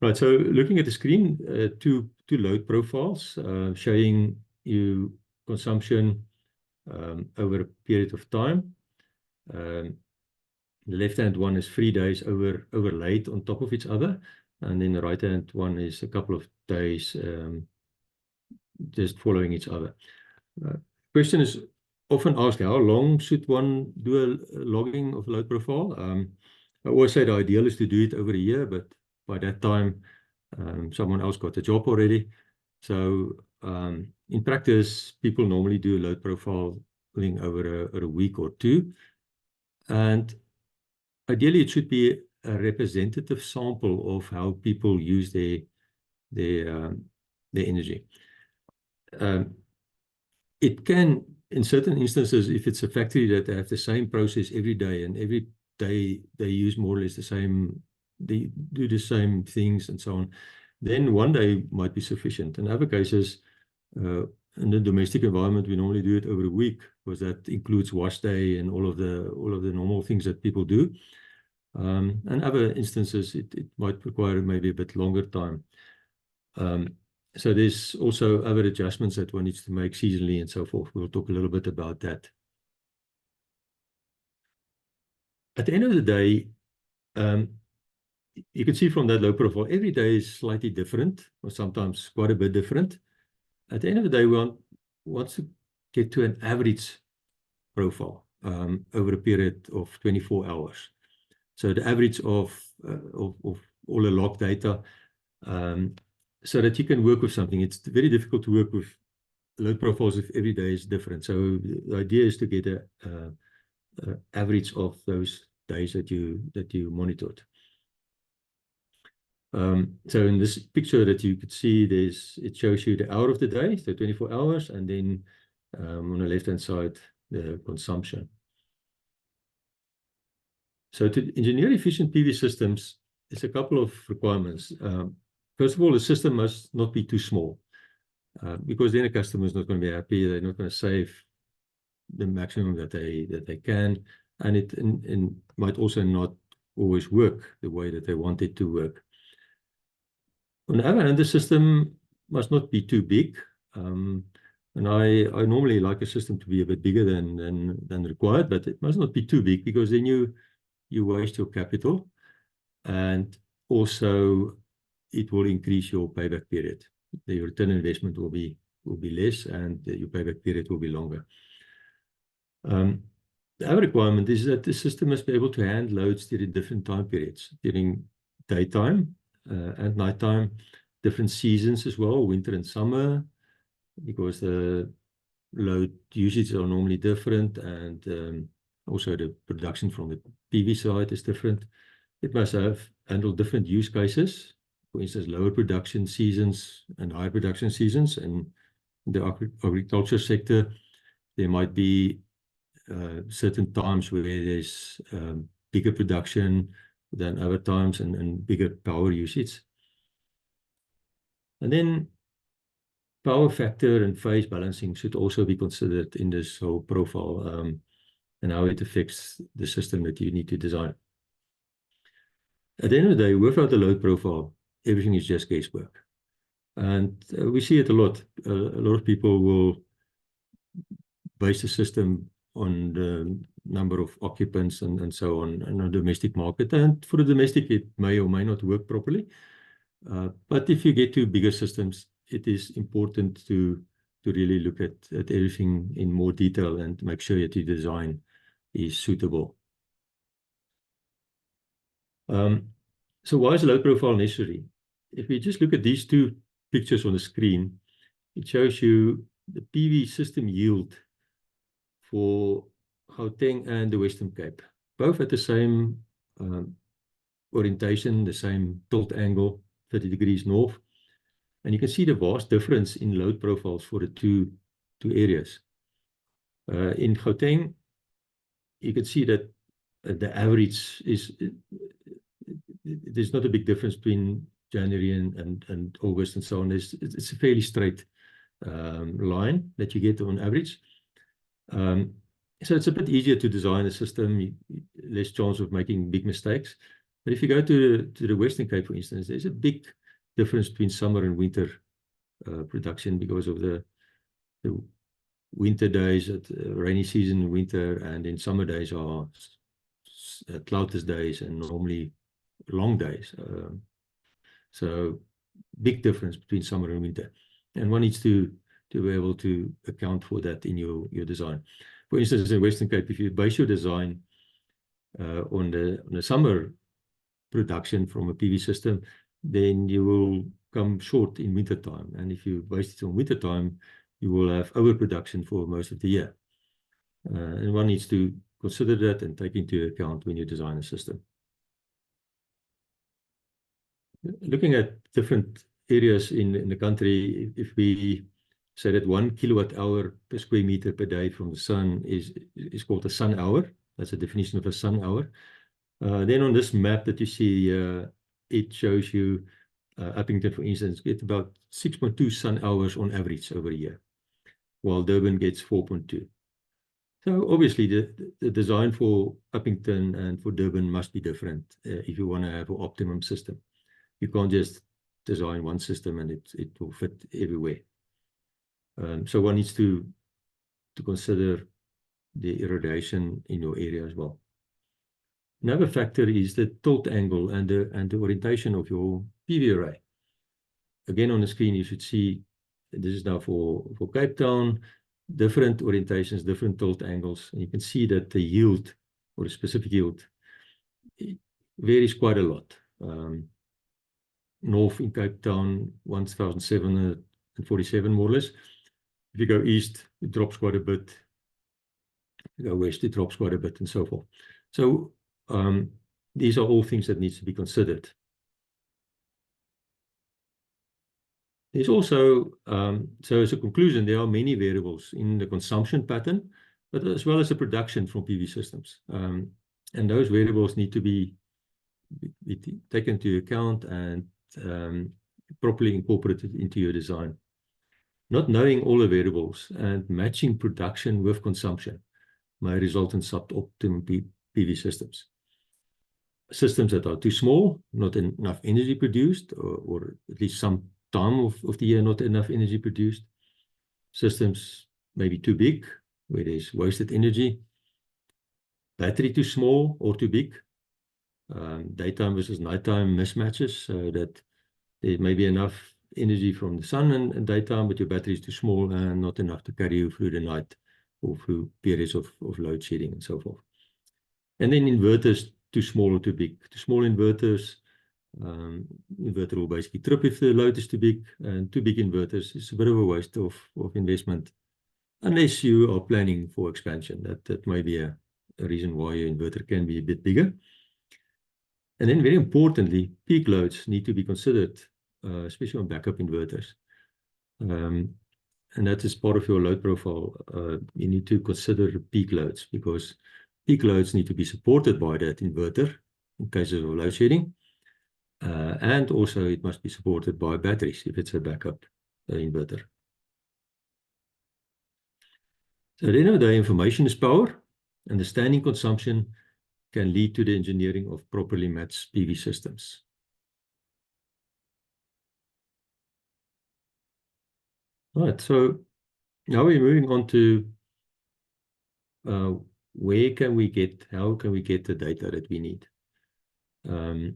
Right, so looking at the screen, two load profiles showing you consumption over a period of time. The left-hand one is 3 days overlaid on top of each other, and then the right-hand one is a couple of days just following each other. Question is often asked, how long should one do a logging of a load profile? I always say the ideal is to do it over a year, but by that time, someone else got the job already. So in practice, people normally do a load profiling over a week or two. And ideally, it should be a representative sample of how people use their energy. It can, in certain instances, if it's a factory that they have the same process every day, and every day they use more or less the same, they do the same things and so on, then one day might be sufficient. In other cases, in the domestic environment, we normally do it over a week, because that includes wash day and all of the normal things that people do. And other instances, it might require maybe a bit longer time. So there's also other adjustments that one needs to make seasonally and so forth. We'll talk a little bit about that. At the end of the day, you can see from that load profile, every day is slightly different, or sometimes quite a bit different. At the end of the day, we want to get to an average profile over a period of 24 hours. So the average of all the log data, so that you can work with something. It's very difficult to work with load profiles if every day is different. So the idea is to get an average of those days that you monitored. So in this picture that you could see, it shows you the hour of the day, so 24 hours, and then on the left-hand side, the consumption. So to engineer efficient PV systems, there's a couple of requirements. First of all, the system must not be too small, because then the customer is not going to be happy. They're not going to save the maximum that they can, and it might also not always work the way that they want it to work. On the other hand, the system must not be too big, and I normally like a system to be a bit bigger than required, but it must not be too big, because then you waste your capital, and also it will increase your payback period. The return on investment will be less, and your payback period will be longer. The other requirement is that the system must be able to handle loads during different time periods, during daytime and nighttime, different seasons as well, winter and summer, because the load usage are normally different, and also the production from the PV side is different. It must handle different use cases. For instance, lower production seasons and higher production seasons. And in the agriculture sector, there might be certain times where there's bigger production than other times, and bigger power usage. And then power factor and phase balancing should also be considered in this whole profile, and how it affects the system that you need to design. At the end of the day, without the load profile, everything is just guesswork. And we see it a lot. A lot of people will base the system on the number of occupants and so on in a domestic market. And for the domestic, it may or may not work properly. But if you get to bigger systems, it is important to really look at everything in more detail and make sure that your design is suitable. So why is a load profile necessary? If we just look at these two pictures on the screen, it shows you the PV system yield for Gauteng and the Western Cape, both at the same orientation, the same tilt angle, 30 degrees north. And you can see the vast difference in load profiles for the two areas. In Gauteng, you can see that the average is, there's not a big difference between January and August and so on. It's a fairly straight line that you get on average. So it's a bit easier to design a system, less chance of making big mistakes. But if you go to the Western Cape, for instance, there's a big difference between summer and winter production because of the winter days, rainy season, winter, and then summer days are cloudless days and normally long days. So big difference between summer and winter. And one needs to be able to account for that in your design. For instance, in Western Cape, if you base your design on the summer production from a PV system, then you will come short in winter time. And if you base it on winter time, you will have overproduction for most of the year. And one needs to consider that and take into account when you design a system. Looking at different areas in the country, if we say that 1 kilowatt-hour per square meter per day from the sun is called a sun hour, that's the definition of a sun hour. Then on this map that you see, it shows you Upington, for instance, get about 6.2 sun hours on average over a year, while Durban gets 4.2. So obviously the design for Upington and for Durban must be different if you want to have an optimum system. You can't just design one system and it will fit everywhere. So one needs to consider the irradiation in your area as well. Another factor is the tilt angle and the orientation of your PV array. Again, on the screen, you should see this is now for Cape Town, different orientations, different tilt angles. And you can see that the yield or the specific yield varies quite a lot. North in Cape Town, 1,747 more or less. If you go east, it drops quite a bit. If you go west, it drops quite a bit, and so forth. So these are all things that need to be considered. There's also, so as a conclusion, there are many variables in the consumption pattern, but as well as the production from PV systems. And those variables need to be taken into account and properly incorporated into your design. Not knowing all the variables and matching production with consumption may result in suboptimal PV systems. Systems that are too small, not enough energy produced, or at least some time of the year not enough energy produced. Systems may be too big, where there's wasted energy. Battery too small or too big. Daytime versus nighttime mismatches, so that there may be enough energy from the sun and daytime, but your battery is too small and not enough to carry you through the night or through periods of load shedding and so forth. And then inverters too small or too big. Too small inverters, inverter will basically trip if the load is too big, and too big inverters is a bit of a waste of investment, unless you are planning for expansion. That may be a reason why your inverter can be a bit bigger. And then very importantly, peak loads need to be considered, especially on backup inverters. And that is part of your load profile. You need to consider peak loads, because peak loads need to be supported by that inverter in case of load shedding. And also it must be supported by batteries if it's a backup inverter. So at the end of the day, information is power. Understanding consumption can lead to the engineering of properly matched PV systems. Right, so now we're moving on to how can we get the data that we need. So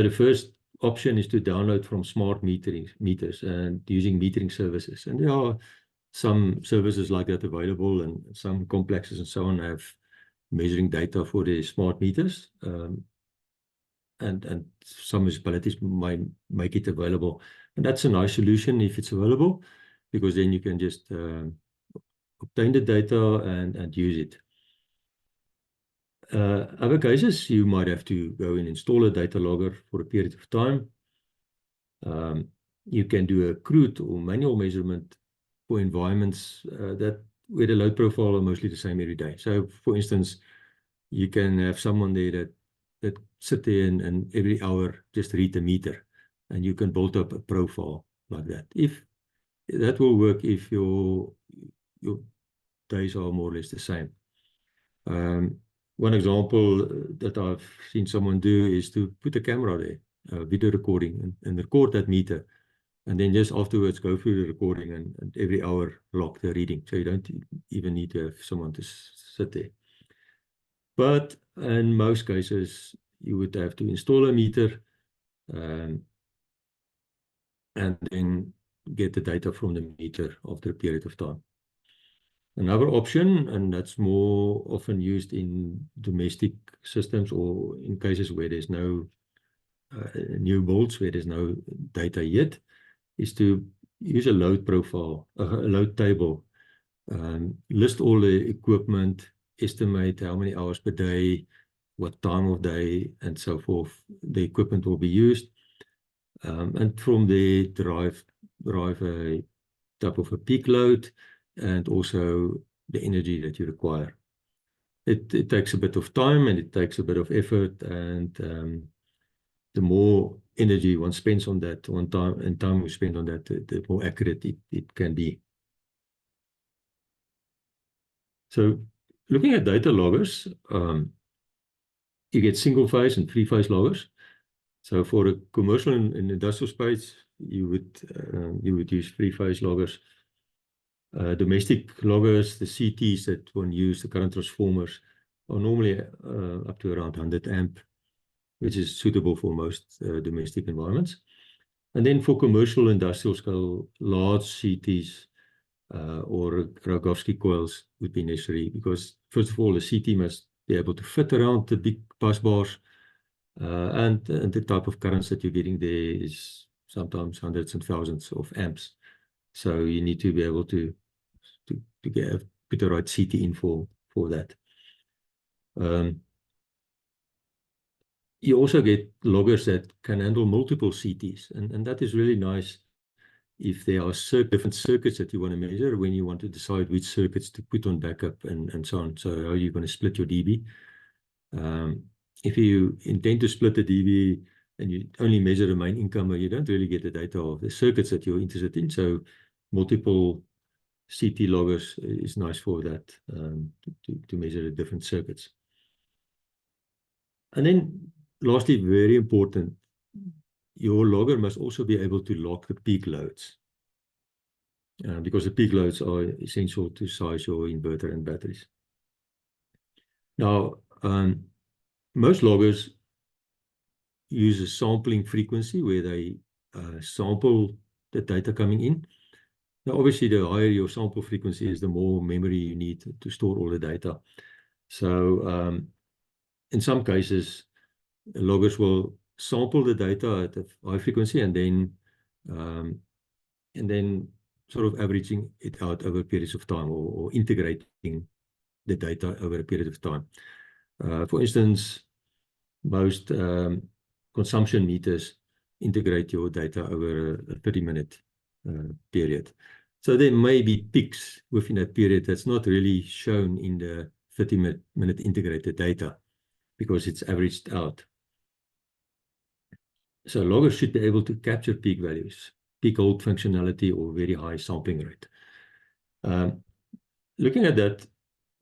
the first option is to download from smart meters and using metering services. And there are some services like that available, and some complexes and so on have measuring data for the smart meters. And some municipalities might make it available. And that's a nice solution if it's available, because then you can just obtain the data and use it. Other cases, you might have to go and install a data logger for a period of time. You can do a crude or manual measurement for environments where the load profile are mostly the same every day. So, for instance, you can have someone there that sit there and every hour just read the meter, and you can build up a profile like that. If that will work, if your days are more or less the same. One example that I've seen someone do is to put a camera there, video recording, and record that meter. And then just afterwards go through the recording and every hour log the reading. So you don't even need to have someone to sit there. But in most cases, you would have to install a meter and then get the data from the meter after a period of time. Another option, and that's more often used in domestic systems or in cases where there's no new builds, where there's no data yet, is to use a load profile, a load table, list all the equipment, estimate how many hours per day, what time of day, and so forth the equipment will be used. And from there, derive a type of a peak load and also the energy that you require. It takes a bit of time and it takes a bit of effort, and the more energy one spends on that, time we spend on that, the more accurate it can be. So looking at data loggers, you get single phase and 3-phase loggers. So for a commercial and industrial space, you would use 3-phase loggers. Domestic loggers, the CTs that one use, the current transformers, are normally up to around 100 amp, which is suitable for most domestic environments. And then for commercial industrial scale, large CTs or Rogowski coils would be necessary, because first of all, the CT must be able to fit around the big bus bars, and the type of currents that you're getting there is sometimes hundreds and thousands of amps. So you need to be able to put the right CT in for that. You also get loggers that can handle multiple CTs, and that is really nice if there are different circuits that you want to measure when you want to decide which circuits to put on backup and so on. So how are you going to split your dB? If you intend to split the dB and you only measure the main incomer, you don't really get the data of the circuits that you're interested in. So multiple CT loggers is nice for that, to measure the different circuits. And then lastly, very important, your logger must also be able to log the peak loads, because the peak loads are essential to size your inverter and batteries. Now, most loggers use a sampling frequency where they sample the data coming in. Now, obviously, the higher your sample frequency is, the more memory you need to store all the data. So in some cases, loggers will sample the data at a high frequency and then sort of averaging it out over periods of time, or integrating the data over a period of time. For instance, most consumption meters integrate your data over a 30-minute period. So there may be peaks within that period that's not really shown in the 30-minute integrated data because it's averaged out. So loggers should be able to capture peak values, peak hold functionality, or very high sampling rate. Looking at that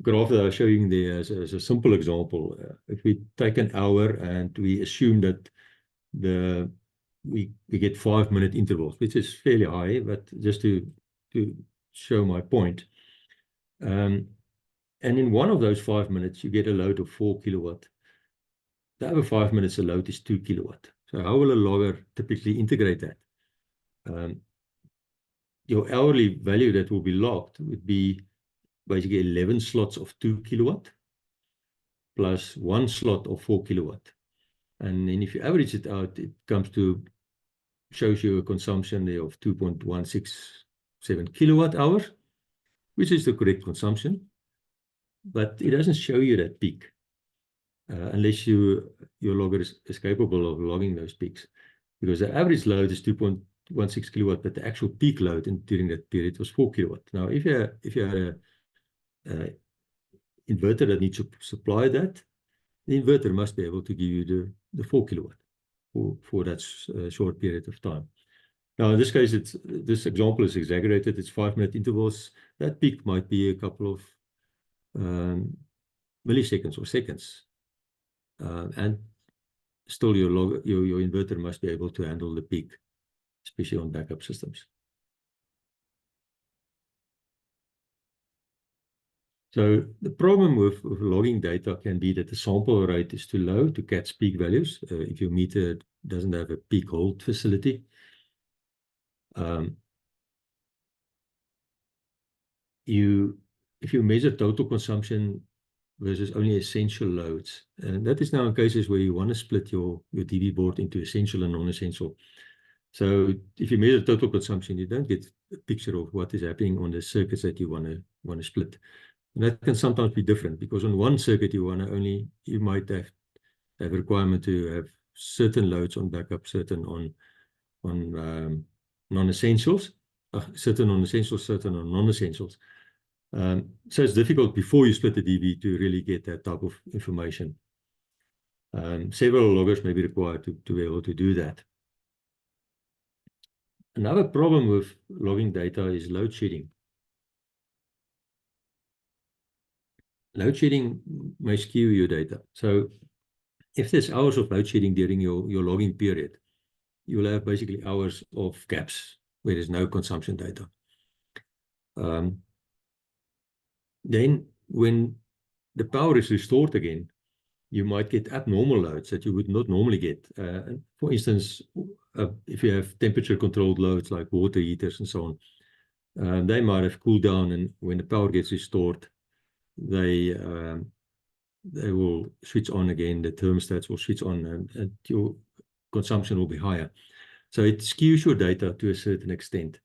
graph that I was showing there as a simple example, if we take an hour and we assume that we get 5-minute intervals, which is fairly high, but just to show my point. And in one of those 5 minutes, you get a load of 4 kilowatt. The other 5 minutes, the load is 2 kilowatt. So how will a logger typically integrate that? Your hourly value that will be logged would be basically 11 slots of 2 kilowatt plus 1 slot of 4 kilowatt. And then if you average it out, it shows you a consumption there of 2.167 kilowatt hours, which is the correct consumption. But it doesn't show you that peak unless your logger is capable of logging those peaks, because the average load is 2.16 kilowatt, but the actual peak load during that period was 4 kilowatt. Now, if you had an inverter that needs to supply that, the inverter must be able to give you the 4 kilowatt for that short period of time. Now, in this case, this example is exaggerated. It's 5-minute intervals. That peak might be a couple of milliseconds or seconds. And still your inverter must be able to handle the peak, especially on backup systems. So the problem with logging data can be that the sample rate is too low to catch peak values. If your meter doesn't have a peak hold facility. If you measure total consumption versus only essential loads, and that is now in cases where you want to split your DB board into essential and non-essential. So if you measure total consumption, you don't get a picture of what is happening on the circuits that you want to split. And that can sometimes be different, because on one circuit you might have a requirement to have certain loads on backup, certain on non-essentials, certain on essentials, certain on non-essentials. So it's difficult before you split the DB to really get that type of information. Several loggers may be required to be able to do that. Another problem with logging data is load shedding. Load shedding may skew your data. So if there's hours of load shedding during your logging period, you'll have basically hours of gaps where there's no consumption data. Then when the power is restored again, you might get abnormal loads that you would not normally get. For instance, if you have temperature-controlled loads like water heaters and so on, they might have cooled down, and when the power gets restored, they will switch on again. The thermostats will switch on, and your consumption will be higher. So it skews your data to a certain extent.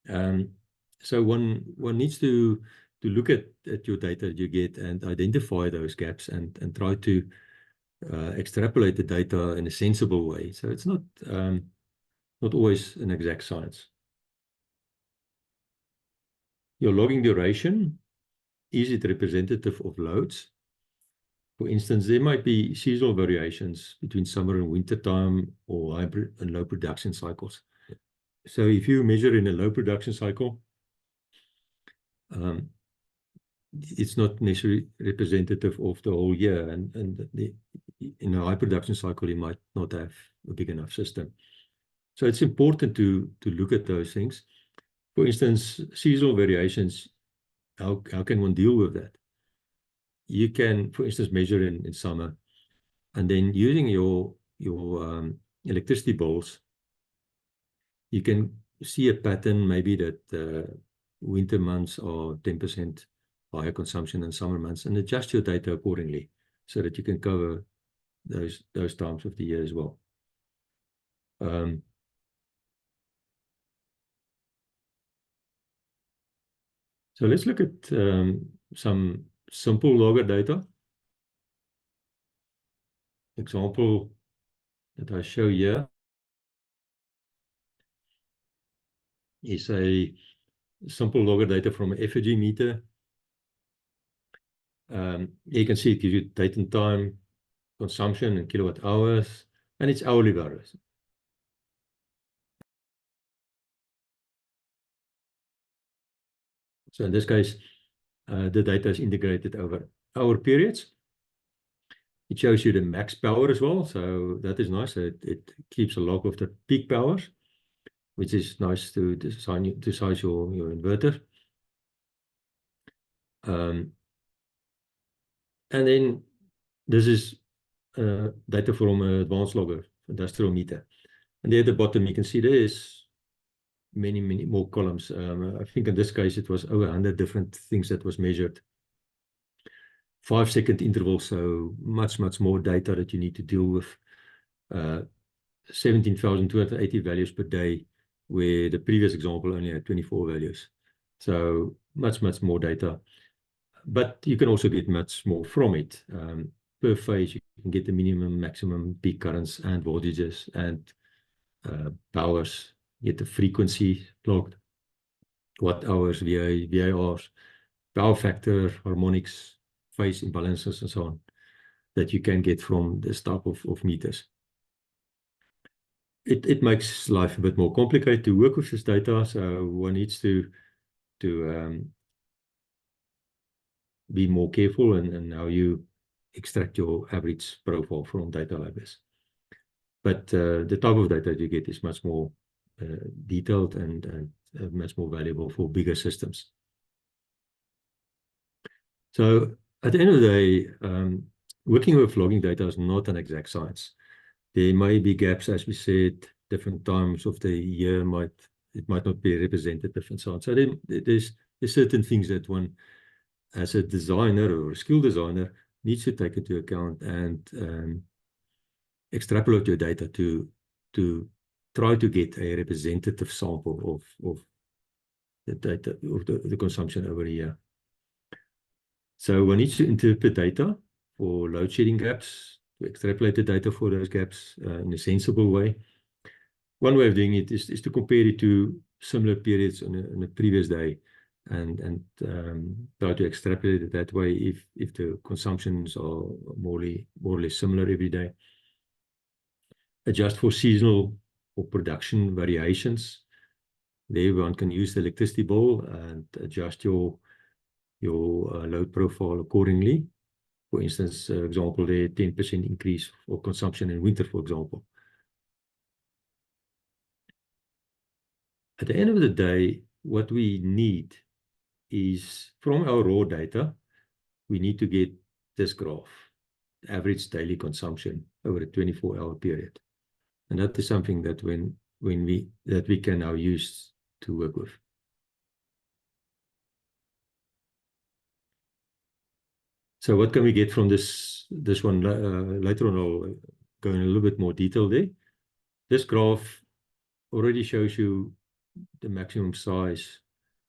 So one needs to look at your data that you get and identify those gaps and try to extrapolate the data in a sensible way. So it's not always an exact science. Your logging duration, is it representative of loads? For instance, there might be seasonal variations between summer and winter time, or high and low production cycles. So if you measure in a low production cycle, it's not necessarily representative of the whole year, and in a high production cycle you might not have a big enough system. So it's important to look at those things. For instance, seasonal variations, how can one deal with that? You can, for instance, measure in summer, and then using your electricity bills, you can see a pattern, maybe that winter months are 10% higher consumption than summer months, and adjust your data accordingly so that you can cover those times of the year as well. So let's look at some simple logger data. Example that I show here is a simple logger data from an effigy meter. You can see it gives you date and time, consumption in kilowatt hours, and it's hourly values. So in this case, the data is integrated over hour periods. It shows you the max power as well, so that is nice. It keeps a log of the peak powers, which is nice to size your inverter. And then this is data from an advanced logger, industrial meter. And there at the bottom, you can see there is many more columns. I think in this case, it was over 100 different things that was measured. 5-second intervals, so much more data that you need to deal with. 17,280 values per day, where the previous example only had 24 values. So much more data. But you can also get much more from it. Per phase, you can get the minimum, maximum peak currents and voltages and powers. Get the frequency logged, watt hours, VARs, power factor, harmonics, phase imbalances, and so on, that you can get from this type of meters. It makes life a bit more complicated to work with this data, so one needs to be more careful and how you extract your average profile from data like this. But the type of data you get is much more detailed and much more valuable for bigger systems. So at the end of the day, working with logging data is not an exact science. There may be gaps, as we said, different times of the year it might not be representative and so on. So there's certain things that one, as a designer or a skill designer, needs to take into account and extrapolate your data to try to get a representative sample of the data of the consumption over a year. So one needs to interpret data for load shedding gaps, to extrapolate the data for those gaps in a sensible way. One way of doing it is to compare it to similar periods in a previous day and try to extrapolate it that way if the consumptions are more or less similar every day. Adjust for seasonal or production variations. There one can use the electricity bill and adjust your load profile accordingly. For instance, example, the 10% increase for consumption in winter, for example. At the end of the day, what we need is, from our raw data, we need to get this graph, average daily consumption over a 24-hour period. And that is something that we can now use to work with. So what can we get from this one? Later on, I'll go in a little bit more detail there. This graph already shows you the maximum size,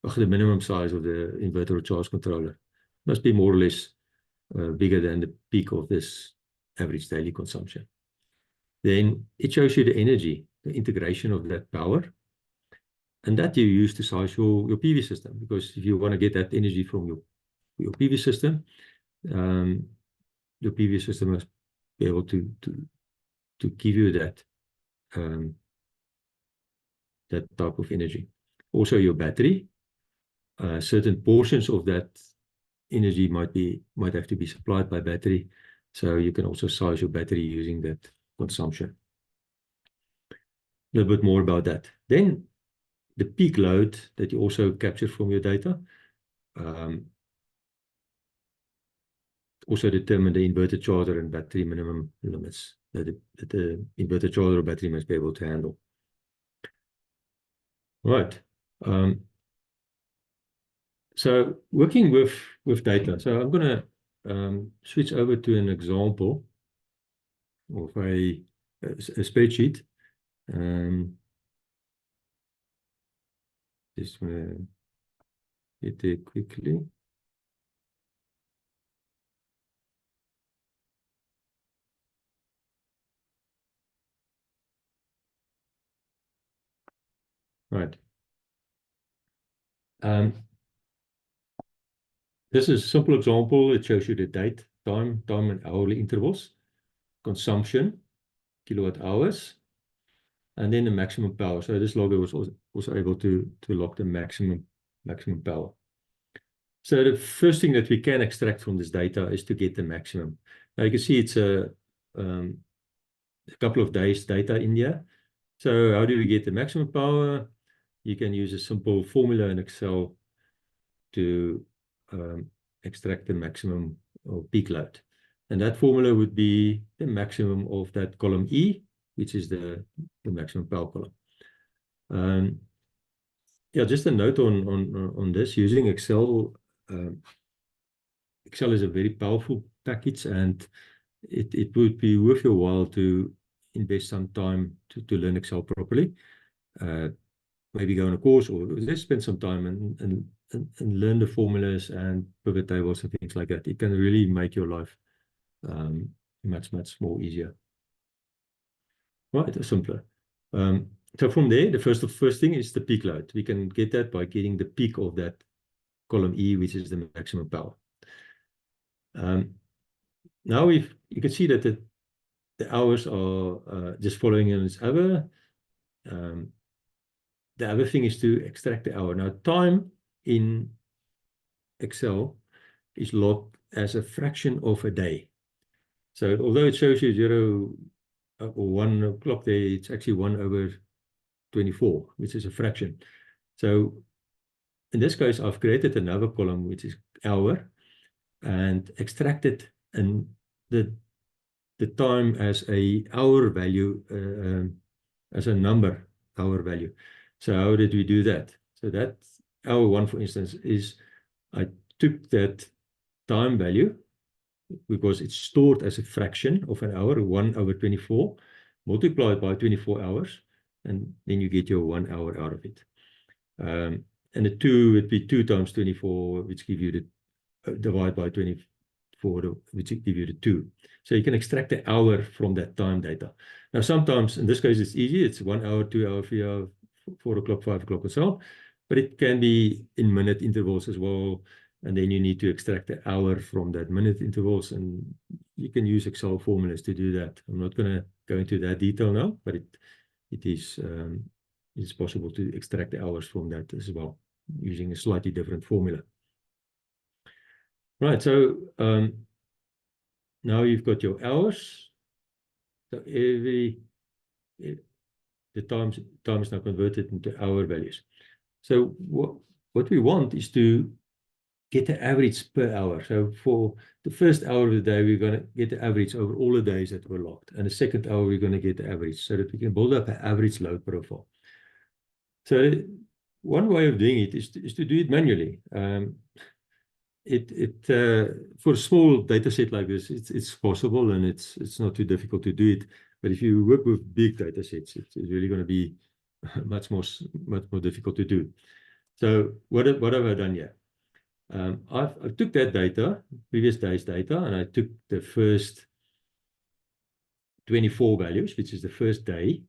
or the minimum size of the inverter or charge controller. Must be more or less bigger than the peak of this average daily consumption. Then it shows you the energy, the integration of that power, and that you use to size your PV system. Because if you want to get that energy from your PV system, your PV system must be able to give you that that type of energy. Also, your battery, certain portions of that energy might have to be supplied by battery, so you can also size your battery using that consumption. A little bit more about that. Then the peak load that you also capture from your data. Also determine the inverter charger and battery minimum limits that the inverter charger or battery must be able to handle. Right. So working with data. So I'm going to switch over to an example of a spreadsheet. Just want to get there quickly. Right. This is a simple example. It shows you the date, time and hourly intervals, consumption, kilowatt hours, and then the maximum power. So this logger was also able to log the maximum power. So the first thing that we can extract from this data is to get the maximum. Now you can see it's a couple of days data in here. So how do we get the maximum power? You can use a simple formula in Excel to extract the maximum or peak load. And that formula would be the maximum of that column E, which is the maximum power column. Yeah, just a note on this, using Excel. Excel is a very powerful package, and it would be worth your while to invest some time to learn Excel properly. Maybe go on a course or just spend some time and learn the formulas and pivot tables and things like that. It can really make your life much more easier. Right, simpler. So from there, the first thing is the peak load. We can get that by getting the peak of that column E, which is the maximum power. Now you can see that the hours are just following in its other. The other thing is to extract the hour. Now, time in Excel is logged as a fraction of a day. So although it shows you 0 or 1 o'clock there, it's actually 1/24, which is a fraction. So in this case, I've created another column, which is hour, and extracted the time as a hour value, as a number hour value. So how did we do that? So that hour 1, for instance, is I took that time value because it's stored as a fraction of an hour, 1/24, multiplied by 24 hours, and then you get your 1 hour out of it. And the 2 would be 2 times 24, which give you the divide by 24, which give you the 2. So you can extract the hour from that time data. Now, sometimes, in this case, it's easy. It's 1 hour, 2 hour, 3 hour, 4 o'clock, 5 o'clock, and so on. But it can be in minute intervals as well. And then you need to extract the hour from that minute intervals. And you can use Excel formulas to do that. I'm not going to go into that detail now, but it is it's possible to extract the hours from that as well, using a slightly different formula. Right, so now you've got your hours. So the time is now converted into hour values. So what we want is to get the average per hour. So for the first hour of the day, we're going to get the average over all the days that were logged. And the second hour, we're going to get the average so that we can build up an average load profile. So one way of doing it is to do it manually. For a small data set like this, it's possible, and it's not too difficult to do it. But if you work with big data sets, it's really going to be much more difficult to do. So what have I done here? I took that data, previous day's data, and I took the first 24 values, which is the first day,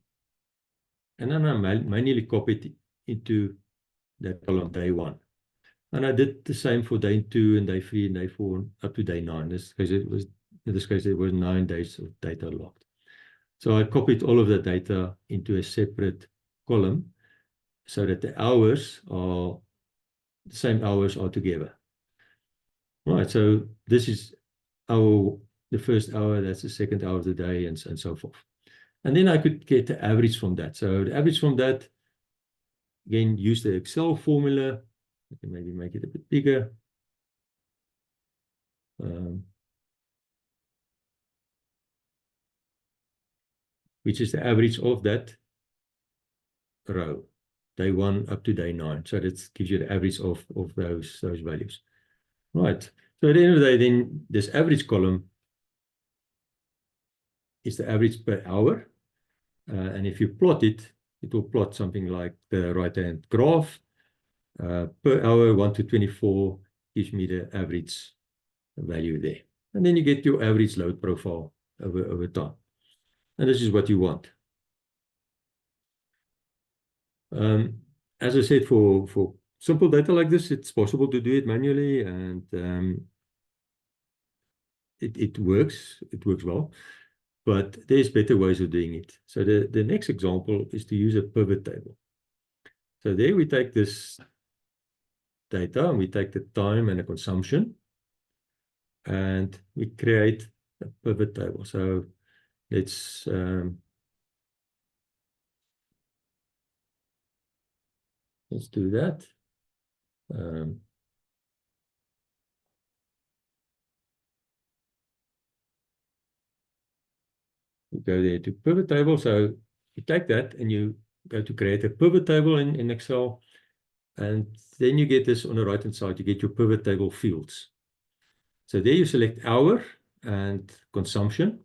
and then I manually copied into that column day 1. And I did the same for day 2 and day 3 and day 4 up to day 9. In this case, there were 9 days of data logged. So I copied all of the data into a separate column so that the hours are the same hours altogether. Right, so this is the first hour, that's the second hour of the day, and so forth. And then I could get the average from that. So the average from that, again, use the Excel formula. I can maybe make it a bit bigger. Which is the average of that row, day 1 up to day 9. So that gives you the average of those values. Right. So at the end of the day, then this average column is the average per hour. And if you plot it, it will plot something like the right-hand graph. Per hour, 1 to 24 gives me the average value there. And then you get your average load profile over time. And this is what you want. As I said, for simple data like this, it's possible to do it manually, and it works. It works well. But there's better ways of doing it. So the next example is to use a pivot table. So there we take this data and we take the time and the consumption, and we create a pivot table. So let's do that. We go there to pivot table. So you take that and you go to create a pivot table in Excel. And then you get this on the right-hand side, you get your pivot table fields. So there you select hour and consumption.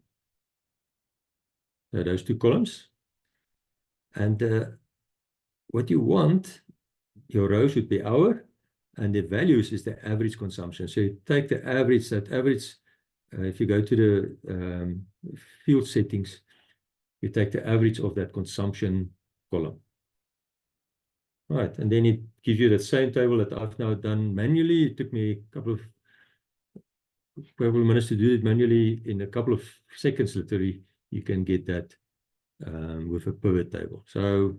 So those 2 columns. And what you want, your row should be hour, and the values is the average consumption. So you take the average, that average, if you go to the field settings, you take the average of that consumption column. Right, and then it gives you that same table that I've now done manually. It took me a couple of minutes to do it manually. In a couple of seconds, literally, you can get that with a pivot table. So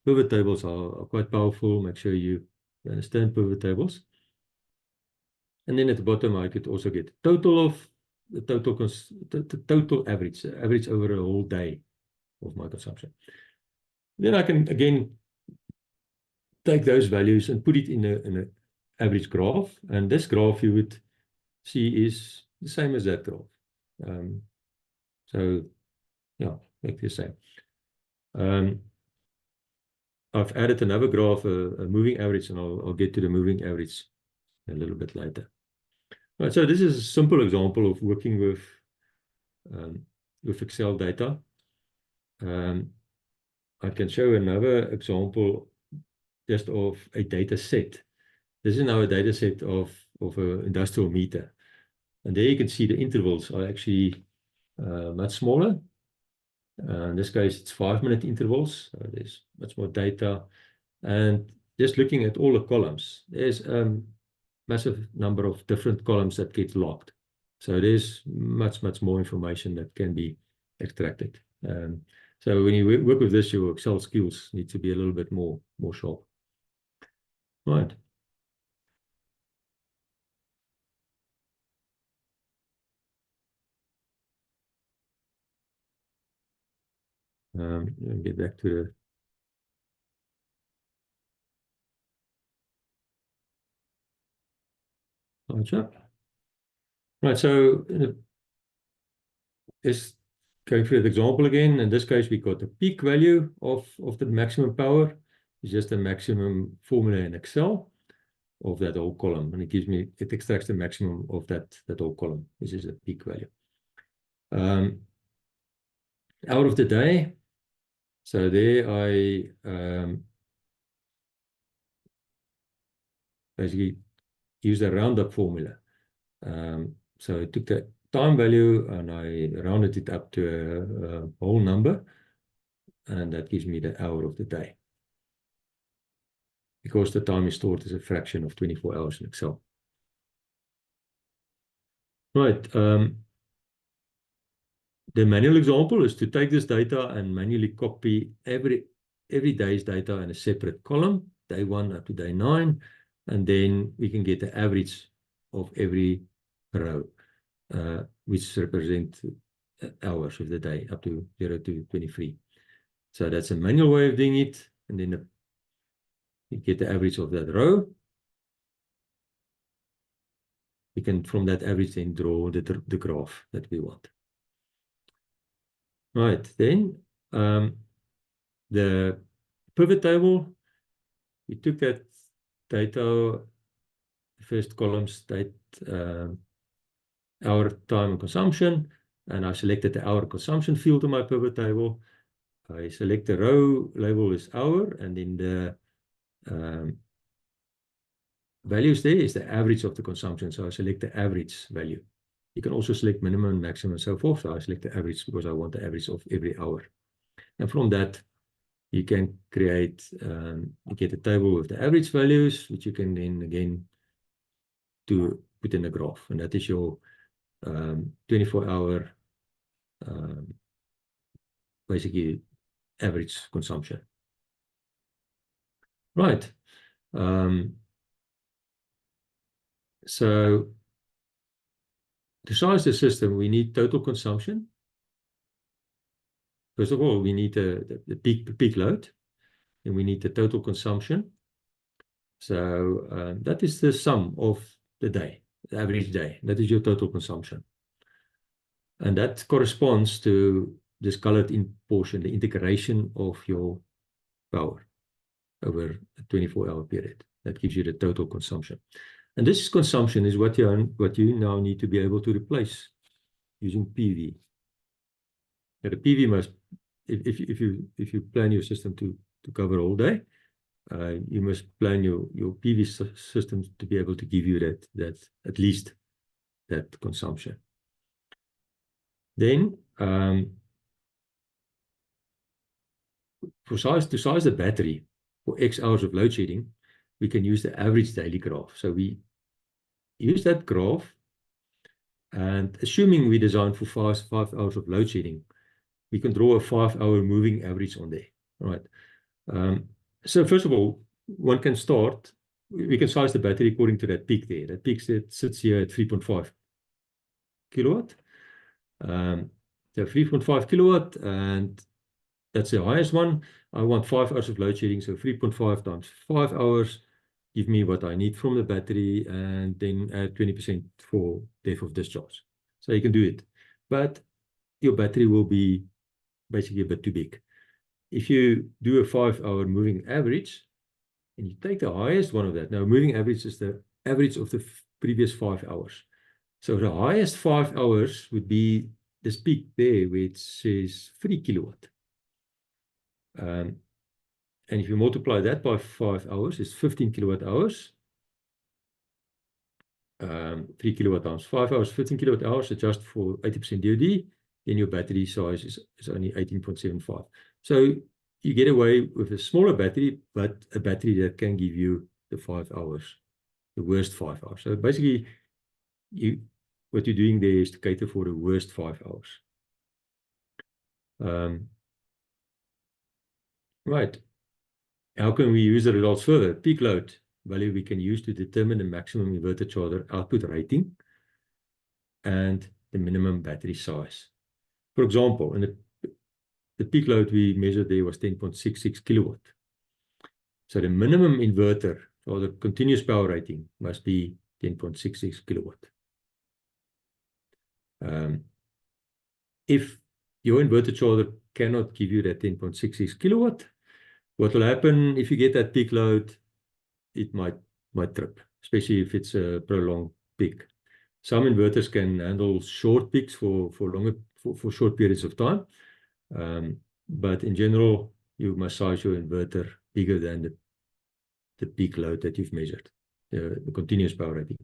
pivot tables are quite powerful. Make sure you understand pivot tables. And then at the bottom, I could also get total of the total average over a whole day of my consumption. Then I can again take those values and put it in an average graph. And this graph you would see is the same as that graph. So yeah, like the same. I've added another graph, a moving average, and I'll get to the moving average a little bit later. Right, so this is a simple example of working with Excel data. I can show another example just of a data set. This is now a data set of an industrial meter. And there you can see the intervals are actually much smaller. In this case, it's 5-minute intervals. So there's much more data. And just looking at all the columns, there's a massive number of different columns that get locked. So there's much more information that can be extracted. So when you work with this, your Excel skills need to be a little bit more sharp. Right. Get back to the chart. Right, so let's go through the example again. In this case, we got the peak value of the maximum power. It's just the maximum formula in Excel of that whole column, and it extracts the maximum of that whole column. This is the peak value. Hour of the day. So there I basically use a roundup formula. So I took the time value and I rounded it up to a whole number, and that gives me the hour of the day, because the time is stored as a fraction of 24 hours in Excel. Right. The manual example is to take this data and manually copy every day's data in a separate column, day 1 up to day 9, and then we can get the average of every row, which represent hours of the day up to 0 to 23. So that's a manual way of doing it, and then you get the average of that row. We can, from that average, then draw the graph that we want. Right, then the pivot table, we took that data, first columns, date, hour, time, and consumption, and I selected the hour consumption field on my pivot table. I select the row label is hour, and then the values there is the average of the consumption. So I select the average value. You can also select minimum, maximum, and so forth. So I select the average because I want the average of every hour. And from that, you can create, you get a table with the average values, which you can then again put in a graph. And that is your 24-hour basically average consumption. Right. So to size the system, we need total consumption. First of all, we need the peak load, and we need the total consumption. So that is the sum of the day, the average day. That is your total consumption. And that corresponds to this colored in portion, the integration of your power over a 24-hour period. That gives you the total consumption. And this consumption is what you now need to be able to replace using PV. Now, the PV must, if you plan your system to cover all day, you must plan your PV system to be able to give you that at least that consumption. Then to size the battery for X hours of load shedding, we can use the average daily graph. So we use that graph, and assuming we design for 5 hours of load shedding, we can draw a 5-hour moving average on there. All right. So first of all, one can start we can size the battery according to that peak there. That peak sits here at 3.5 kilowatt. So 3.5 kilowatt, and that's the highest one. I want 5 hours of load shedding, so 3.5 times 5 hours give me what I need from the battery, and then add 20% for depth of discharge. So you can do it, but your battery will be basically a bit too big. If you do a 5-hour moving average, and you take the highest one of that. Now, moving average is the average of the previous 5 hours. So the highest 5 hours would be this peak there, which says 3 kilowatt. And if you multiply that by 5 hours, it's 15 kilowatt hours. 3 kilowatt times 5 hours, 15 kilowatt hours, adjust for 80% DOD, then your battery size is only 18.75. So you get away with a smaller battery, but a battery that can give you the 5 hours, the worst 5 hours. So basically, what you're doing there is to cater for the worst 5 hours. Right. How can we use the results further? Peak load value we can use to determine the maximum inverter charger output rating and the minimum battery size. For example, in the peak load we measured there was 10.66 kilowatt. So the minimum inverter or the continuous power rating must be 10.66 kilowatt. If your inverter charger cannot give you that 10.66 kilowatt, what will happen if you get that peak load? It might trip, especially if it's a prolonged peak. Some inverters can handle short peaks for short periods of time. But in general, you must size your inverter bigger than the peak load that you've measured, the continuous power rating.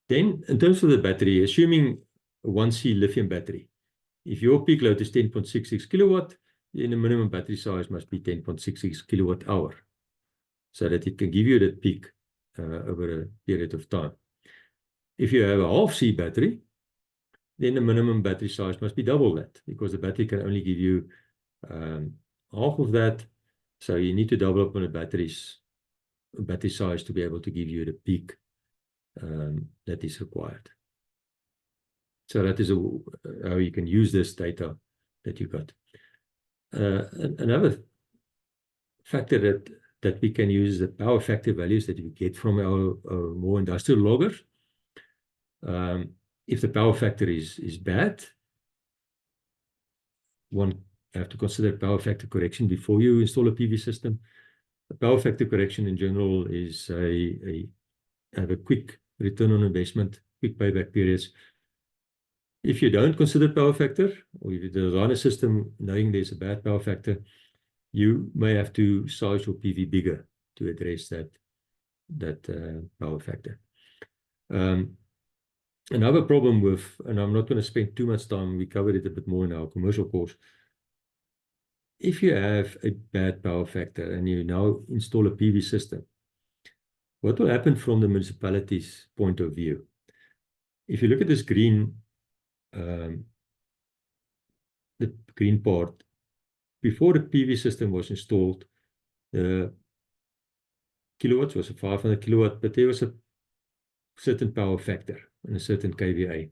Then, in terms of the battery, assuming a 1C lithium battery, if your peak load is 10.66 kilowatt, then the minimum battery size must be 10.66 kilowatt hour, so that it can give you that peak over a period of time. If you have a half C battery, then the minimum battery size must be double that, because the battery can only give you half of that. So you need to double up on the battery size to be able to give you the peak that is required. So that is how you can use this data that you got. Another factor that we can use is the power factor values that we get from our more industrial loggers. If the power factor is bad, one have to consider power factor correction before you install a PV system. The power factor correction in general is have a quick return on investment, quick payback periods. If you don't consider power factor, or if you design a system knowing there's a bad power factor, you may have to size your PV bigger to address that power factor. Another problem with, and I'm not going to spend too much time, we covered it a bit more in our commercial course. If you have a bad power factor and you now install a PV system, what will happen from the municipality's point of view? If you look at this green, the green part, before the PV system was installed, the kilowatts was a 500 kilowatt, but there was a certain power factor and a certain kVA.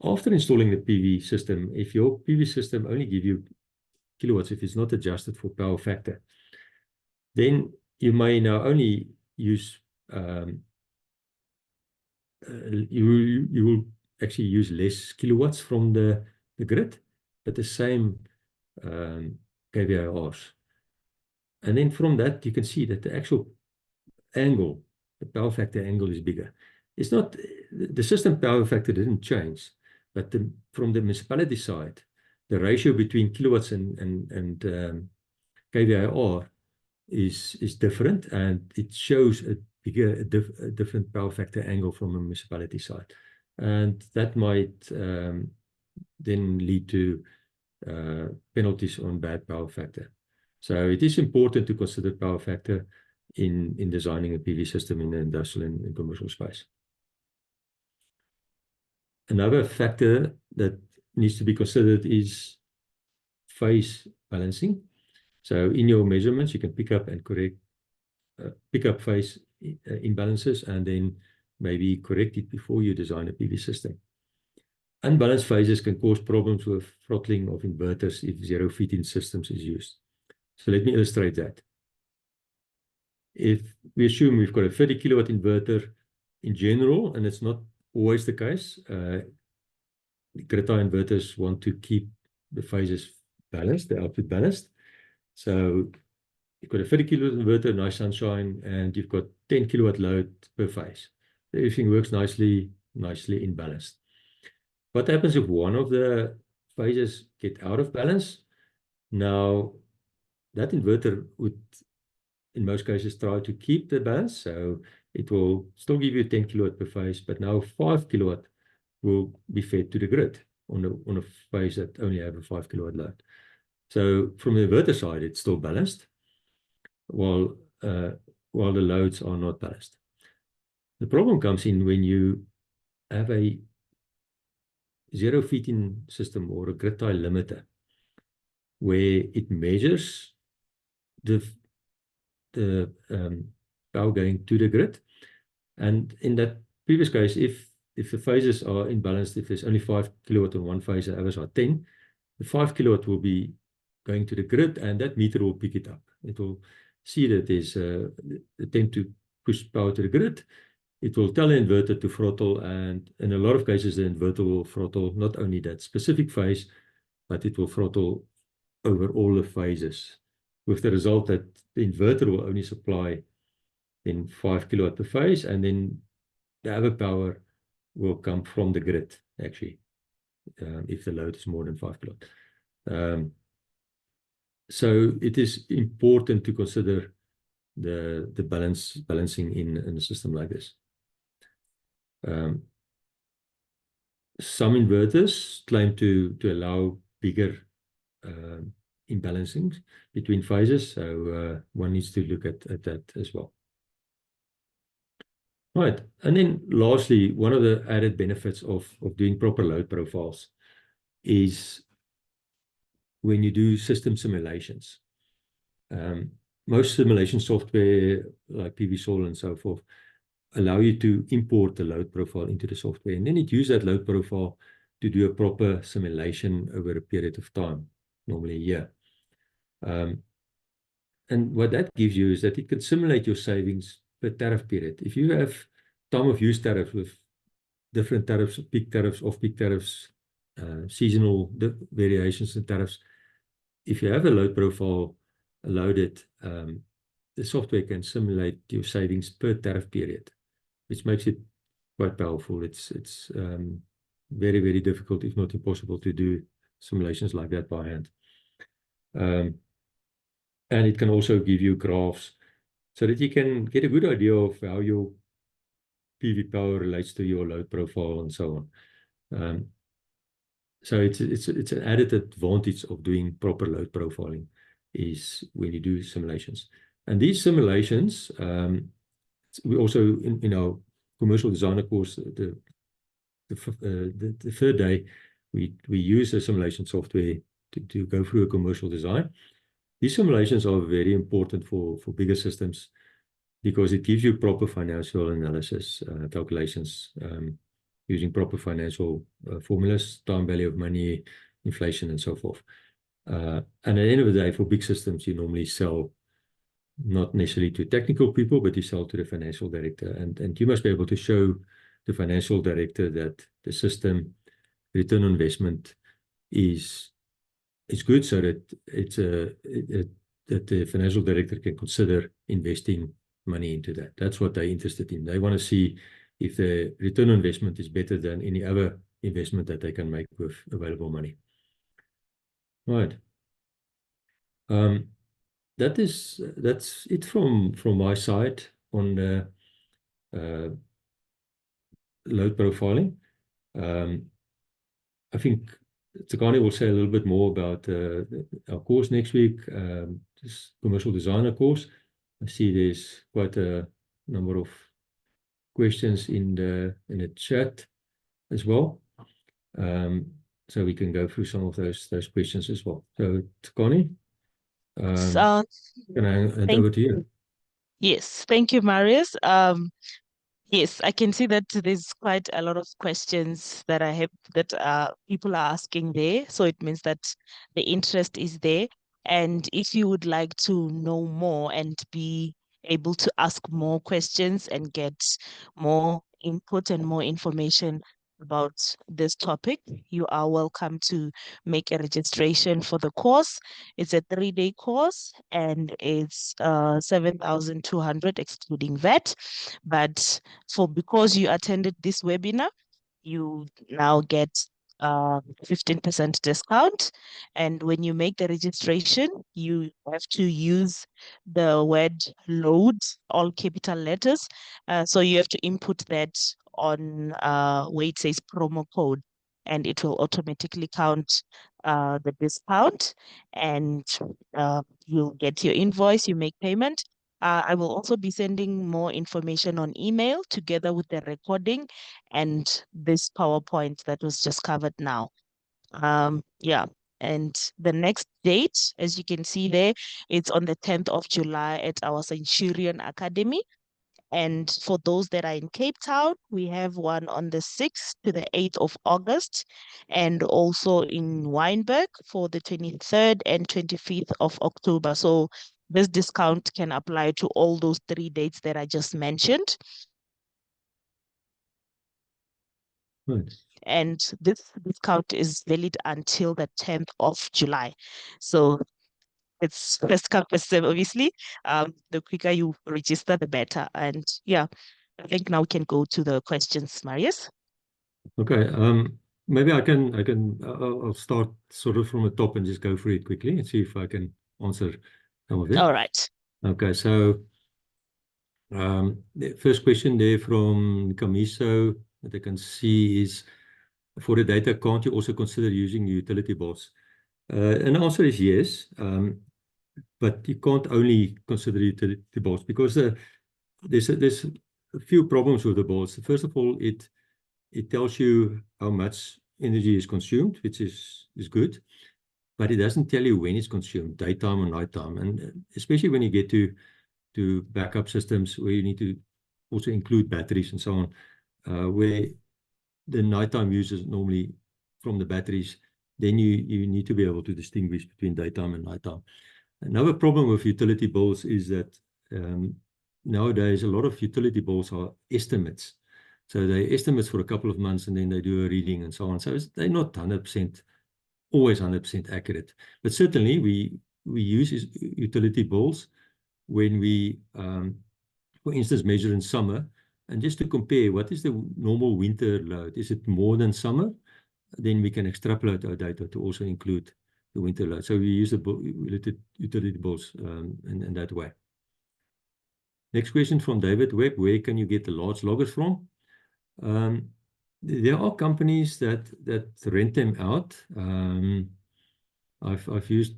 After installing the PV system, if your PV system only gives you kilowatts, if it's not adjusted for power factor, then you may now only use, you will actually use less kilowatts from the grid, but the same kVARs. And then from that, you can see that the actual angle, the power factor angle is bigger. It's not, the system power factor didn't change, but from the municipality side, the ratio between kilowatts and kVAR is different, and it shows a different power factor angle from a municipality side. And that might then lead to penalties on bad power factor. So it is important to consider power factor in designing a PV system in the industrial and commercial space. Another factor that needs to be considered is phase balancing. So in your measurements, you can pick up and correct pick up phase imbalances and then maybe correct it before you design a PV system. Unbalanced phases can cause problems with throttling of inverters if zero-feed-in systems is used. So let me illustrate that. If we assume we've got a 30 kilowatt inverter in general, and it's not always the case, grid-tie inverters want to keep the phases balanced, the output balanced. So you've got a 30 kilowatt inverter, nice sunshine, and you've got 10 kilowatt load per phase. Everything works nicely in balance. What happens if one of the phases get out of balance? Now, that inverter would, in most cases, try to keep the balance. So it will still give you 10 kilowatt per phase, but now 5 kilowatt will be fed to the grid on a phase that only have a 5 kilowatt load. So from the inverter side, it's still balanced, while the loads are not balanced. The problem comes in when you have a zero-feed-in system or a grid-tie limiter, where it measures the power going to the grid. And in that previous case, if the phases are imbalanced, if there's only 5 kilowatt on one phase, the others are 10, the 5 kilowatt will be going to the grid, and that meter will pick it up. It will see that there's an attempt to push power to the grid. It will tell the inverter to throttle, and in a lot of cases, the inverter will throttle not only that specific phase, but it will throttle over all the phases, with the result that the inverter will only supply then 5 kilowatt per phase, and then the other power will come from the grid, actually, if the load is more than 5 kilowatt. So it is important to consider the balancing in a system like this. Some inverters claim to allow bigger imbalancing between phases, so one needs to look at that as well. Right, and then lastly, one of the added benefits of doing proper load profiles is when you do system simulations. Most simulation software like PVSol and so forth allow you to import the load profile into the software, and then it uses that load profile to do a proper simulation over a period of time, normally a year. And what that gives you is that it can simulate your savings per tariff period. If you have time of use tariffs with different tariffs, peak tariffs, off-peak tariffs, seasonal variations in tariffs, if you have a load profile loaded, the software can simulate your savings per tariff period, which makes it quite powerful. It's very, very difficult, if not impossible, to do simulations like that by hand. And it can also give you graphs so that you can get a good idea of how your PV power relates to your load profile and so on. So it's an added advantage of doing proper load profiling is when you do simulations. And these simulations, we also in our commercial designer course, the third day, we use a simulation software to go through a commercial design. These simulations are very important for bigger systems because it gives you proper financial analysis, calculations, using proper financial formulas, time value of money, inflation, and so forth. And at the end of the day, for big systems, you normally sell not necessarily to technical people, but you sell to the financial director. And you must be able to show the financial director that the system return on investment is good, so that that the financial director can consider investing money into that. That's what they're interested in. They want to see if the return on investment is better than any other investment that they can make with available money. Right. That's it from my side on the load profiling. I think Tsakani will say a little bit more about our course next week, this commercial designer course. I see there's quite a number of questions in the chat as well. So we can go through some of those questions as well. So Tsakani, can I hand over to you? Yes, thank you, Marius. Yes, I can see that there's quite a lot of questions that I have that people are asking there. So it means that the interest is there. And if you would like to know more and be able to ask more questions and get more input and more information about this topic, you are welcome to make a registration for the course. It's a 3-day course and it's 7,200 excluding VAT. But because you attended this webinar, you now get 15% discount. And when you make the registration, you have to use the word load, all capital letters. So you have to input that on where it says promo code, and it will automatically count the discount, and you'll get your invoice, you make payment. I will also be sending more information on email together with the recording and this PowerPoint that was just covered now. Yeah. And the next date, as you can see there, it's on the 10th of July at our Centurion Academy. And for those that are in Cape Town, we have one on the 6th to the 8th of August, and also in Wynberg for the 23rd and 25th of October. So this discount can apply to all those 3 dates that I just mentioned. Right. And this discount is valid until the 10th of July. So it's first come, first serve, obviously. The quicker you register, the better. And yeah, I think now we can go to the questions, Marius. Okay. Maybe I'll start sort of from the top and just go through it quickly and see if I can answer some of it. All right. Okay. So, the first question there from Camiso that I can see is, for the data, can't you also consider using utility bots? And the answer is yes. But you can't only consider utility bots because there's a few problems with the bots. First of all, it tells you how much energy is consumed, which is good, but it doesn't tell you when it's consumed, daytime or nighttime. And especially when you get to backup systems where you need to also include batteries and so on, where the nighttime use is normally from the batteries, then you need to be able to distinguish between daytime and nighttime. Another problem with utility bills is that nowadays a lot of utility bills are estimates. So they estimates for a couple of months and then they do a reading and so on. So they're not 100%, always 100% accurate. But certainly we use utility bills when we, for instance, measure in summer. And just to compare, what is the normal winter load? Is it more than summer? Then we can extrapolate our data to also include the winter load. So we use the utility bills in that way. Next question from David Webb. Where can you get the large loggers from? There are companies that rent them out. I've used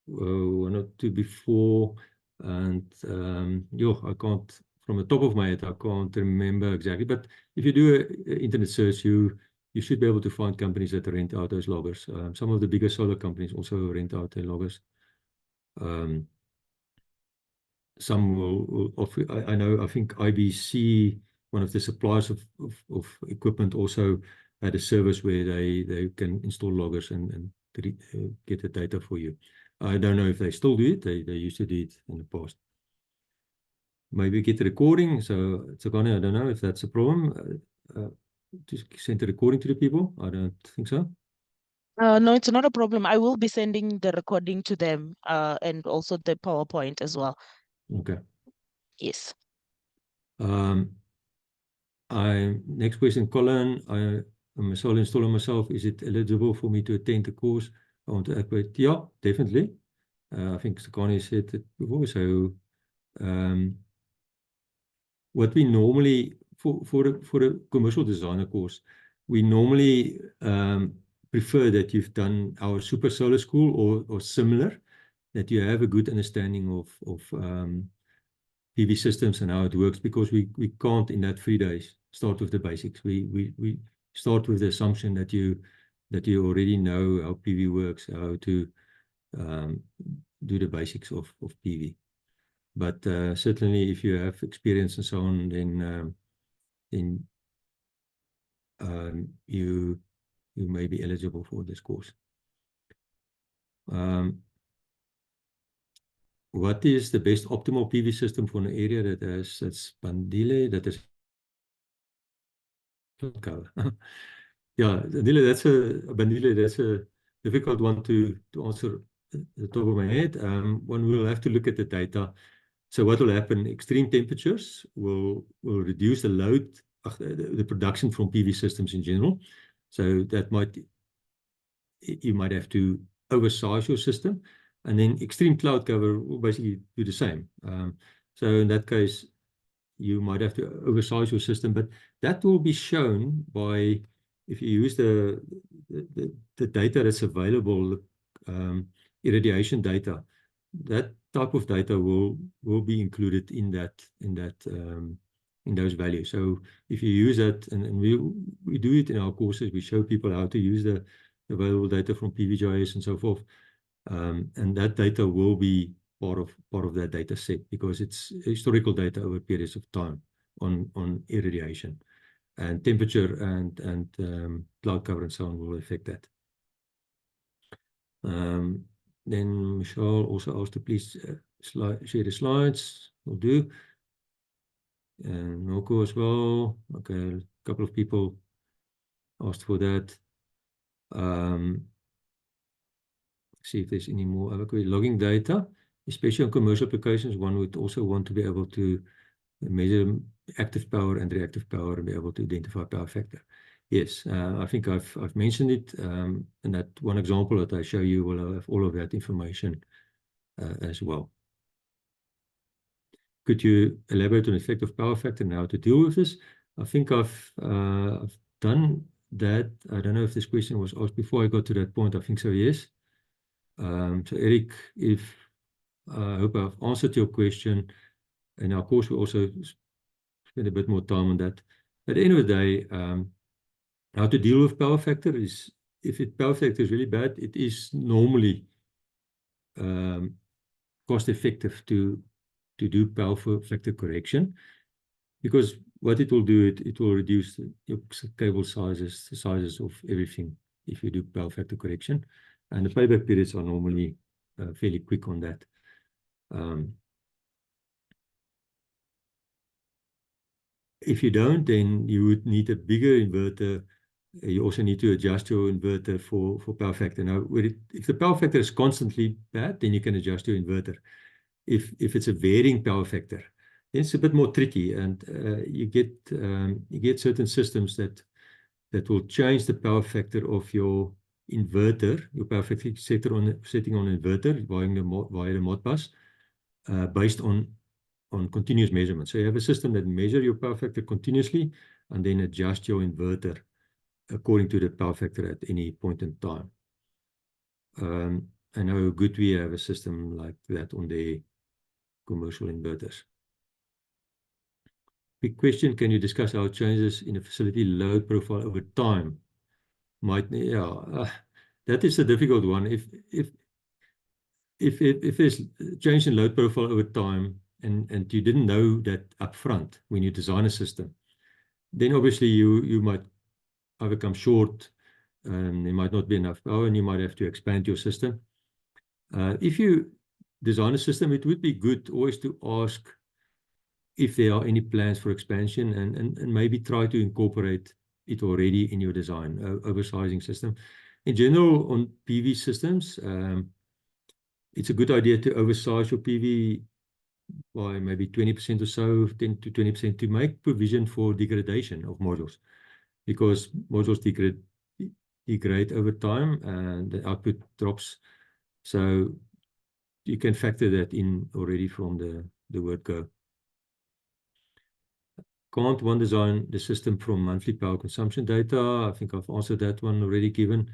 one or two before, and I can't, from the top of my head, I can't remember exactly. But if you do an internet search, you should be able to find companies that rent out those loggers. Some of the bigger solar companies also rent out their loggers. Some will offer, I know, I think IBC, one of the suppliers of equipment, also had a service where they can install loggers and get the data for you. I don't know if they still do it. They used to do it in the past. Maybe get the recording. So, Tsakane, I don't know if that's a problem. To send the recording to the people? I don't think so. No, it's not a problem. I will be sending the recording to them and also the PowerPoint as well. Okay. Yes. Next question, Colin. I'm a solar installer myself. Is it eligible for me to attend the course? I want to activate. Yeah, definitely. I think Tsakane said it before. So, what we normally, for a commercial designer course, we normally prefer that you've done our Super Solar School or similar, that you have a good understanding of PV systems and how it works, because we can't in that 3 days start with the basics. We start with the assumption that you already know how PV works, how to do the basics of PV. But certainly, if you have experience and so on, then you may be eligible for this course. What is the best optimal PV system for an area that's Bandile, that is cover? Yeah, Bandile, that's a difficult one to answer at the top of my head. One will have to look at the data. So what will happen? Extreme temperatures will reduce the load, the production from PV systems in general. So that you might have to oversize your system, and then extreme cloud cover will basically do the same. So in that case, you might have to oversize your system, but that will be shown by, if you use the data that's available, irradiation data, that type of data will be included in those values. So if you use that, and we do it in our courses, we show people how to use the available data from PVGIS and so forth, and that data will be part of that data set, because it's historical data over periods of time on irradiation, and temperature and cloud cover and so on will affect that. Then Michelle also asked to please share the slides. Will do. And Noko as well. Okay, a couple of people asked for that. See if there's any more. Okay, logging data, especially on commercial applications, one would also want to be able to measure active power and reactive power and be able to identify power factor. Yes, I think I've mentioned it, and that one example that I show you will have all of that information as well. Could you elaborate on the effect of power factor and how to deal with this? I think I've done that. I don't know if this question was asked before I got to that point. I think so, yes. So Eric, I hope I've answered your question. And of course, we also spend a bit more time on that. At the end of the day, how to deal with power factor is, if power factor is really bad, it is normally cost effective to do power factor correction, because what it will do, it will reduce your cable sizes, the sizes of everything if you do power factor correction, and the payback periods are normally fairly quick on that. If you don't, then you would need a bigger inverter. You also need to adjust your inverter for power factor. Now, if the power factor is constantly bad, then you can adjust your inverter. If it's a varying power factor, then it's a bit more tricky, and you get certain systems that will change the power factor of your inverter, your power factor setting on inverter via the Modbus, based on continuous measurement. So you have a system that measures your power factor continuously and then adjust your inverter according to the power factor at any point in time. I know good we have a system like that on the commercial inverters. Big question, can you discuss how changes in a facility load profile over time might, that is a difficult one. If there's change in load profile over time and you didn't know that upfront when you design a system, then obviously you might either come short, there might not be enough power, and you might have to expand your system. If you design a system, it would be good always to ask if there are any plans for expansion, and maybe try to incorporate it already in your design, oversizing system. In general, on PV systems, it's a good idea to oversize your PV by maybe 20% or so, 10 to 20%, to make provision for degradation of modules, because modules degrade over time and the output drops. So you can factor that in already from the word go. Can't one design the system from monthly power consumption data? I think I've answered that one already given.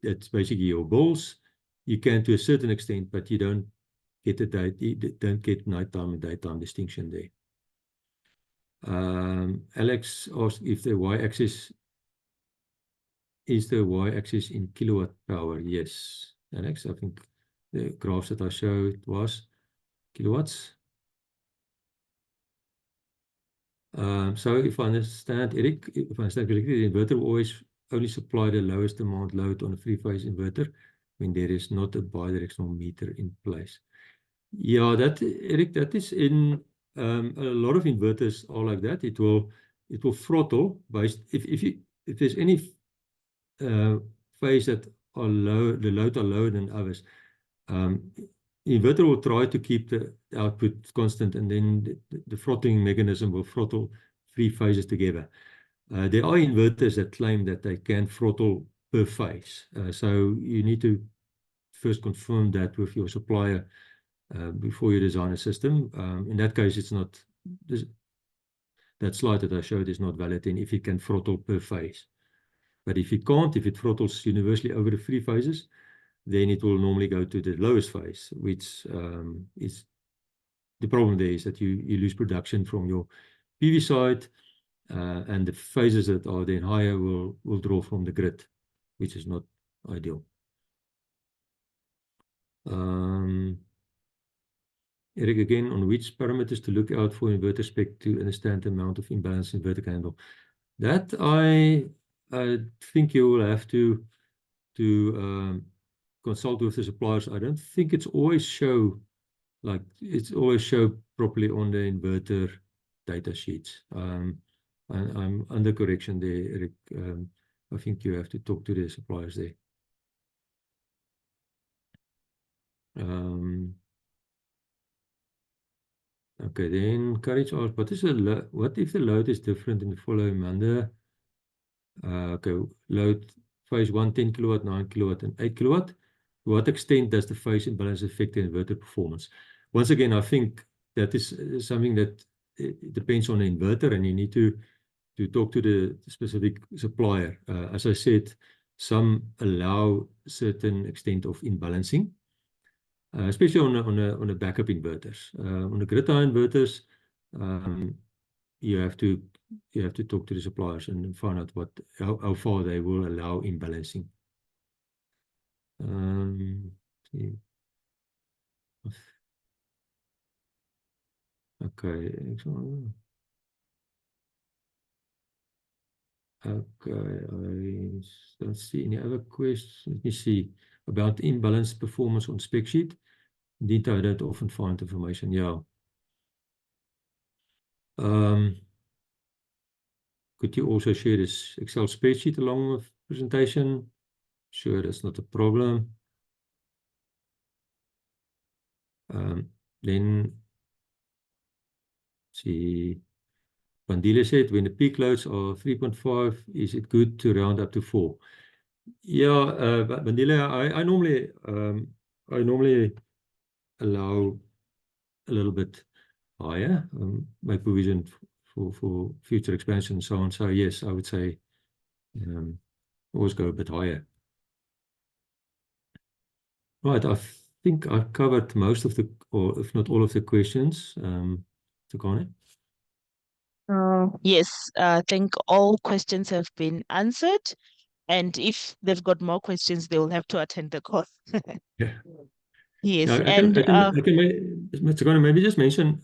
That's basically your bills. You can to a certain extent, but you don't get nighttime and daytime distinction there. Alex asked if the y-axis is the y-axis in kilowatt power. Yes, Alex, I think the graphs that I showed was. kilowatts. So if I understand, Eric, if I understand correctly, the inverter will always only supply the lowest amount load on a three-phase inverter when there is not a bidirectional meter in place. Yeah, that, Eric, that is in a lot of inverters are like that. It will throttle based if there's any phase that are low, the load are lower than others. The inverter will try to keep the output constant, and then the throttling mechanism will throttle three phases together. There are inverters that claim that they can throttle per phase. So you need to first confirm that with your supplier before you design a system. In that case, it's not, that slide that I showed is not valid, and if it can throttle per phase. But if it can't, if it throttles universally over the three phases, then it will normally go to the lowest phase, which is the problem there is that you lose production from your PV side, and the phases that are then higher will draw from the grid, which is not ideal. Eric, again, on which parameters to look out for inverter spec to understand the amount of imbalance inverter can handle? That I think you will have to consult with the suppliers. I don't think it's always show properly on the inverter data sheets. I'm under correction there, Eric. I think you have to talk to the suppliers there. Okay, then Courage asks, what if the load is different in the following manner? Okay, load phase 1, 10 kilowatt, 9 kilowatt, and 8 kilowatt. To what extent does the phase imbalance affect the inverter performance? Once again, I think that is something that it depends on the inverter, and you need to talk to the specific supplier. As I said, some allow certain extent of imbalancing, especially on a backup inverters. On the grid tie inverters, you have to talk to the suppliers and find out how far they will allow imbalancing. Okay. Okay, I don't see any other questions. Let me see about imbalance performance on spec sheet. Indeed, I don't often find information. Yeah. Could you also share this Excel spreadsheet along with presentation? Sure, that's not a problem. Then see, Bandile said, when the peak loads are 3.5, is it good to round up to 4? Yeah, Bandile, I normally allow a little bit higher, my provision for future expansion and so on. So yes, I would say always go a bit higher. Right, I think I've covered most of the, or if not all of the questions. Tsakane? Yes, I think all questions have been answered. And if they've got more questions, they will have to attend the course. Yeah. Yes, Yeah, and Tsakane, maybe just mention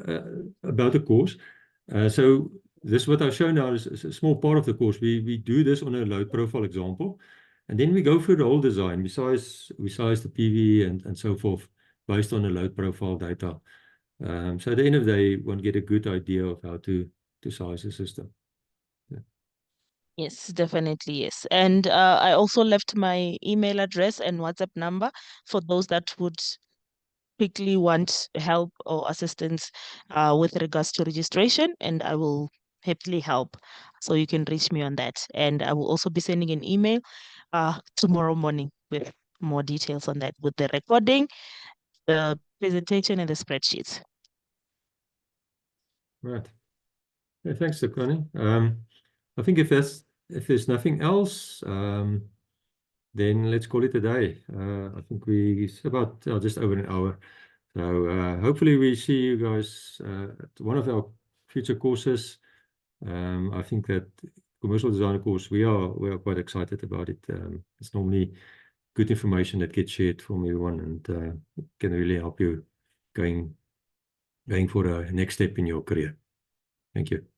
about the course. So this what I've shown now is a small part of the course. We do this on a load profile example, and then we go through the whole design. We size the PV and so forth based on the load profile data. So at the end of the day, one get a good idea of how to size the system. yes, definitely, yes. And I also left my email address and WhatsApp number for those that would quickly want help or assistance with regards to registration, and I will happily help. So you can reach me on that. And I will also be sending an email tomorrow morning with more details on that, with the recording, the presentation, and the spreadsheets. Right. Yeah, thanks, Tsakane. I think if there's nothing else, then let's call it a day. I think it's about just over an hour. So hopefully we see you guys at one of our future courses. I think that commercial design course, we are quite excited about it. It's normally good information that gets shared from everyone, and can really help you going going for a next step in your career. Thank you.